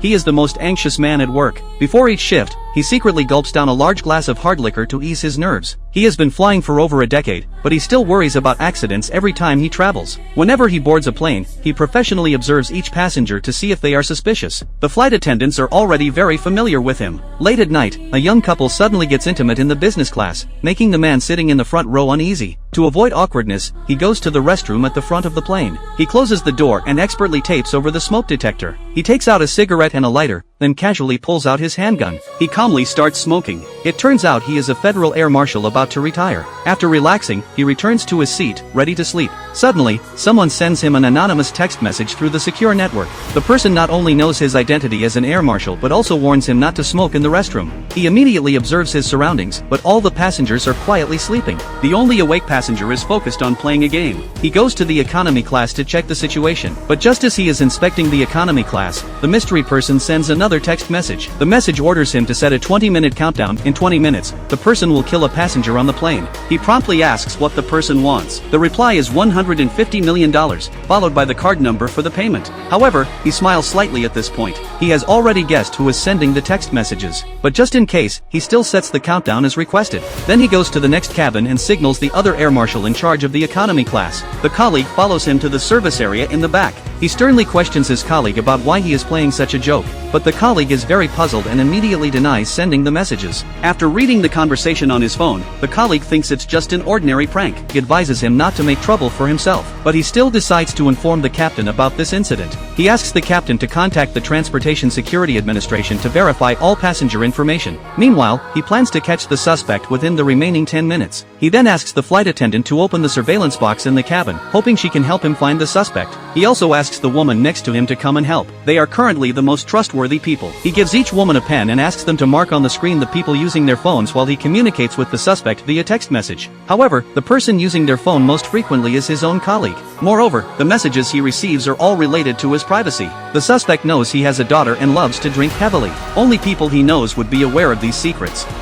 He is the most anxious man at work. Before each shift, he secretly gulps down a large glass of hard liquor to ease his nerves. He has been flying for over a decade, but he still worries about accidents every time he travels. Whenever he boards a plane, he professionally observes each passenger to see if they are suspicious. The flight attendants are already very familiar with him. Late at night, a young couple suddenly gets intimate in the business class, making the man sitting in the front row uneasy. To avoid awkwardness, he goes to the restroom at the front of the plane. He closes the door and expertly tapes over the smoke detector. He takes out a cigarette and a lighter, then casually pulls out his handgun. He calmly starts smoking. It turns out he is a federal air marshal about to retire. After relaxing, he returns to his seat, ready to sleep. Suddenly, someone sends him an anonymous text message through the secure network. The person not only knows his identity as an air marshal but also warns him not to smoke in the restroom. He immediately observes his surroundings, but all the passengers are quietly sleeping. The only awake passenger is focused on playing a game. He goes to the economy class to check the situation, but just as he is inspecting the economy class, the mystery person sends another text message. The message orders him to set a 20-minute countdown. In 20 minutes, the person will kill a passenger on the plane. He promptly asks what the person wants. The reply is $150 million, followed by the card number for the payment. However, he smiles slightly at this point. He has already guessed who is sending the text messages, but just in case, he still sets the countdown as requested. Then he goes to the next cabin and signals the other air marshal in charge of the economy class. The colleague follows him to the service area in the back. He sternly questions his colleague about why he is playing such a joke, but the colleague is very puzzled and immediately denies sending the messages. After reading the conversation on his phone, the colleague thinks it's just an ordinary prank. He advises him not to make trouble for himself, but he still decides to inform the captain about this incident. He asks the captain to contact the Transportation Security Administration to verify all passenger information. Meanwhile, he plans to catch the suspect within the remaining 10 minutes. He then asks the flight attendant to open the surveillance box in the cabin, hoping she can help him find the suspect. He also asks the woman next to him to come and help. They are currently the most trustworthy people. He gives each woman a pen and asks them to mark on the screen the people using their phones while he communicates with the suspect via text message. However, the person using their phone most frequently is his own colleague. Moreover, the messages he receives are all related to his privacy. The suspect knows he has a daughter and loves to drink heavily. Only people he knows would be aware of these secrets.